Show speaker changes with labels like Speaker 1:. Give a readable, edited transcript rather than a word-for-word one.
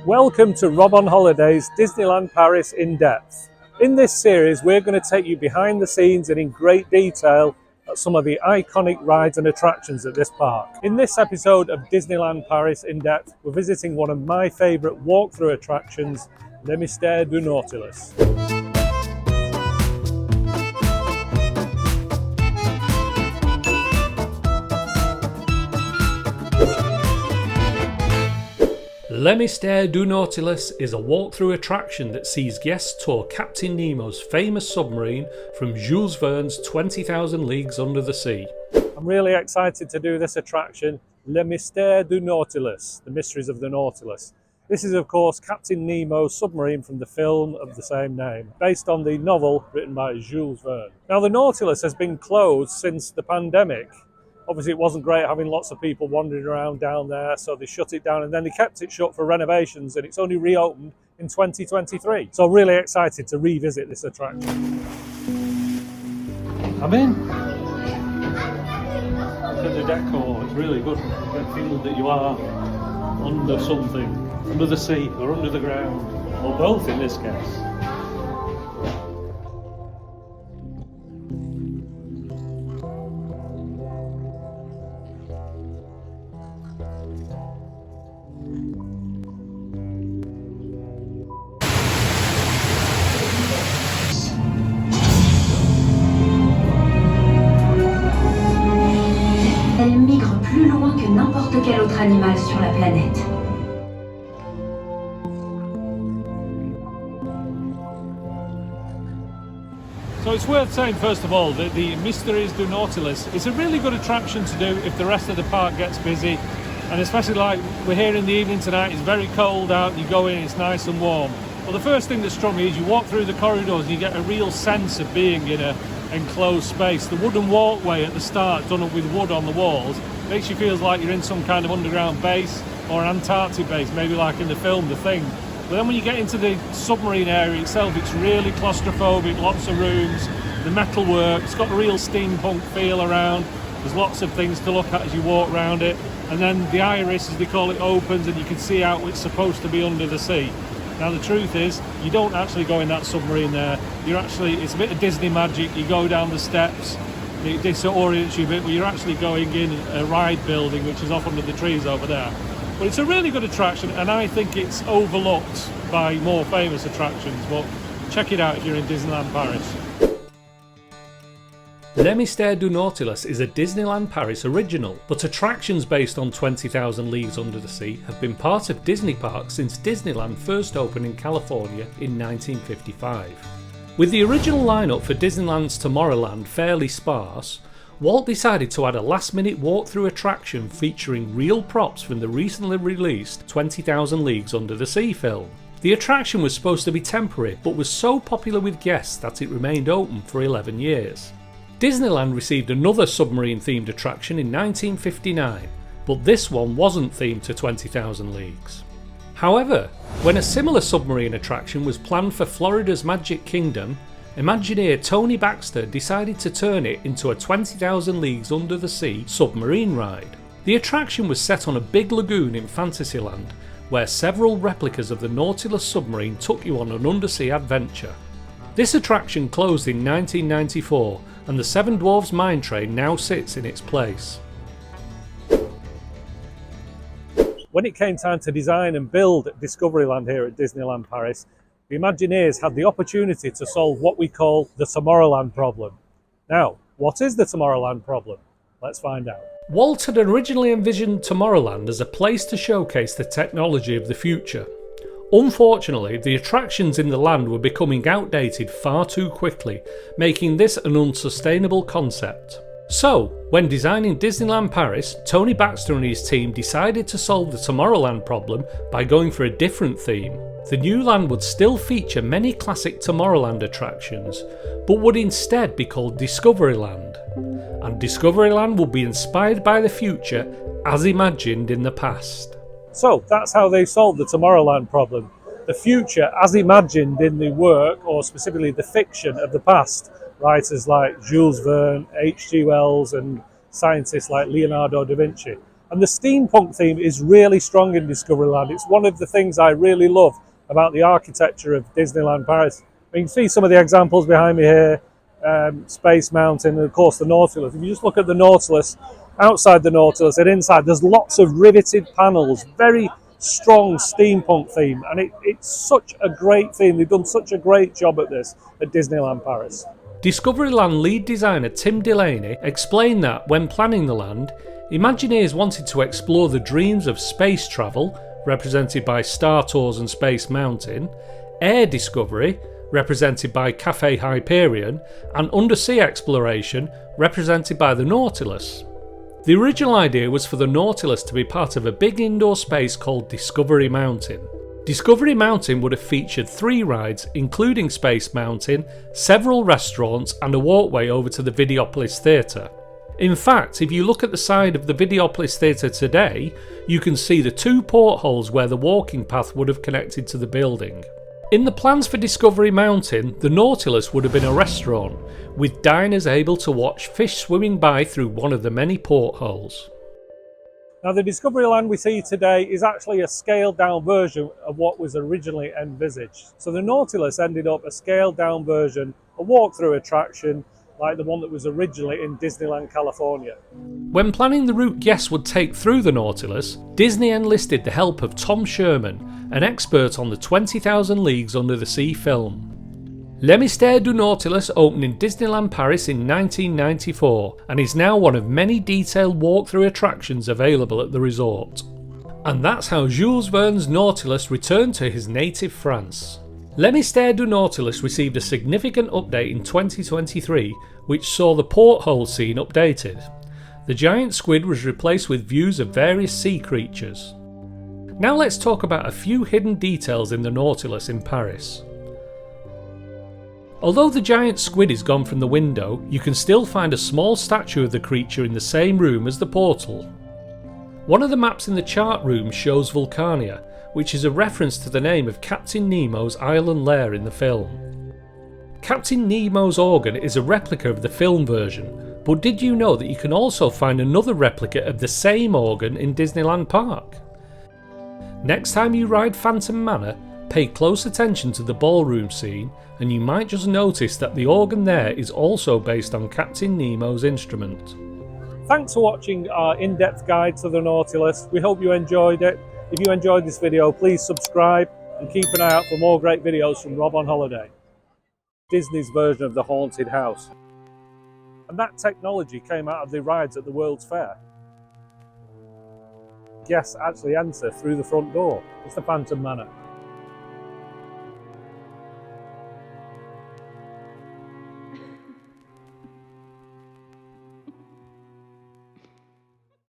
Speaker 1: Welcome to Rob on Holiday's Disneyland Paris In Depth. In this series, we're going to take you behind the scenes and in great detail at some of the iconic rides and attractions at this park. In this episode of Disneyland Paris In Depth, we're visiting one of my favourite walkthrough attractions, Les Mystères du Nautilus. Les Mystères du Nautilus is a walkthrough attraction that sees guests tour Captain Nemo's famous submarine from Jules Verne's 20,000 Leagues Under the Sea. I'm really excited to do this attraction, Les Mystères du Nautilus, the Mysteries of the Nautilus. This is of course Captain Nemo's submarine from the film of the same name, based on the novel written by Jules Verne. Now the Nautilus has been closed since the pandemic. Obviously it wasn't great having lots of people wandering around down there, so they shut it down and then they kept it shut for renovations, and it's only reopened in 2023. So really excited to revisit this attraction. I'm in. Look at the decor, it's really good. You get the feeling that you are under something, under the sea or under the ground, or both in this case.
Speaker 2: Elle migre plus loin que n'importe quel autre animal sur la planète.
Speaker 1: So it's worth saying first of all that the Mystres du Nautilus is a really good attraction to do if the rest of the park gets busy, and especially like we're here in the evening tonight, it's very cold out, you go in, it's nice and warm. Well, the first thing that struck me is you walk through the corridors and you get a real sense of being in a enclosed space. The wooden walkway at the start, done up with wood on the walls, makes you feel like you're in some kind of underground base or an Antarctic base, maybe like in the film The Thing. But then when you get into the submarine area itself, it's really claustrophobic, lots of rooms, the metalwork, it's got a real steampunk feel around. There's lots of things to look at as you walk around it, and then the iris, as they call it, opens and you can see out what's supposed to be under the sea. Now the truth is, you don't actually go in that submarine there. It's a bit of Disney magic. You go down the steps, it disorients you a bit, but you're actually going in a ride building which is off under the trees over there. But it's a really good attraction, and I think it's overlooked by more famous attractions, but check it out if you're in Disneyland Paris. Les Mystères du Nautilus is a Disneyland Paris original, but attractions based on 20,000 Leagues Under the Sea have been part of Disney parks since Disneyland first opened in California in 1955. With the original lineup for Disneyland's Tomorrowland fairly sparse, Walt decided to add a last-minute walkthrough attraction featuring real props from the recently released 20,000 Leagues Under the Sea film. The attraction was supposed to be temporary, but was so popular with guests that it remained open for 11 years. Disneyland received another submarine-themed attraction in 1959, but this one wasn't themed to 20,000 Leagues. However, when a similar submarine attraction was planned for Florida's Magic Kingdom, Imagineer Tony Baxter decided to turn it into a 20,000 Leagues Under the Sea submarine ride. The attraction was set on a big lagoon in Fantasyland, where several replicas of the Nautilus submarine took you on an undersea adventure. This attraction closed in 1994, and the Seven Dwarfs Mine Train now sits in its place. When it came time to design and build Discoveryland here at Disneyland Paris, the Imagineers had the opportunity to solve what we call the Tomorrowland problem. Now, what is the Tomorrowland problem? Let's find out. Walt had originally envisioned Tomorrowland as a place to showcase the technology of the future. Unfortunately, the attractions in the land were becoming outdated far too quickly, making this an unsustainable concept. So, when designing Disneyland Paris, Tony Baxter and his team decided to solve the Tomorrowland problem by going for a different theme. The new land would still feature many classic Tomorrowland attractions, but would instead be called Discoveryland. And Discoveryland would be inspired by the future as imagined in the past. So that's how they solved the Tomorrowland problem. The future as imagined in the work, or specifically the fiction of the past. Writers like Jules Verne, H.G. Wells and scientists like Leonardo da Vinci. And the steampunk theme is really strong in Discoveryland. It's one of the things I really love about the architecture of Disneyland Paris. You can see some of the examples behind me here, Space Mountain, and of course the Nautilus. If you just look at the Nautilus, outside the Nautilus and inside, there's lots of riveted panels, very strong steampunk theme, and it's such a great theme. They've done such a great job at this at Disneyland Paris. Discoveryland lead designer Tim Delaney explained that when planning the land, Imagineers wanted to explore the dreams of space travel, represented by Star Tours and Space Mountain, air discovery, represented by Cafe Hyperion, and undersea exploration, represented by the Nautilus. The original idea was for the Nautilus to be part of a big indoor space called Discovery Mountain. Discovery Mountain would have featured 3 rides, including Space Mountain, several restaurants, and a walkway over to the Videopolis Theatre. In fact, if you look at the side of the Videopolis Theatre today, you can see the 2 portholes where the walking path would have connected to the building. In the plans for Discovery Mountain, the Nautilus would have been a restaurant, with diners able to watch fish swimming by through one of the many portholes. Now, the Discoveryland we see today is actually a scaled down version of what was originally envisaged. So the Nautilus ended up a scaled down version, a walk-through attraction, like the one that was originally in Disneyland, California. When planning the route guests would take through the Nautilus, Disney enlisted the help of Tom Sherman, an expert on the 20,000 Leagues Under the Sea film. Les Mystères du Nautilus opened in Disneyland Paris in 1994 and is now one of many detailed walkthrough attractions available at the resort. And that's how Jules Verne's Nautilus returned to his native France. Les Mystères du Nautilus received a significant update in 2023 which saw the porthole scene updated. The giant squid was replaced with views of various sea creatures. Now let's talk about a few hidden details in the Nautilus in Paris. Although the giant squid is gone from the window, you can still find a small statue of the creature in the same room as the portal. One of the maps in the chart room shows Vulcania, which is a reference to the name of Captain Nemo's island lair in the film. Captain Nemo's organ is a replica of the film version, but did you know that you can also find another replica of the same organ in Disneyland Park? Next time you ride Phantom Manor, pay close attention to the ballroom scene and you might just notice that the organ there is also based on Captain Nemo's instrument. Thanks for watching our in-depth guide to the Nautilus. We hope you enjoyed it. If you enjoyed this video, please subscribe and keep an eye out for more great videos from Rob on Holiday. Disney's version of the haunted house. And that technology came out of the rides at the World's Fair. Guests actually enter through the front door. It's the Phantom Manor.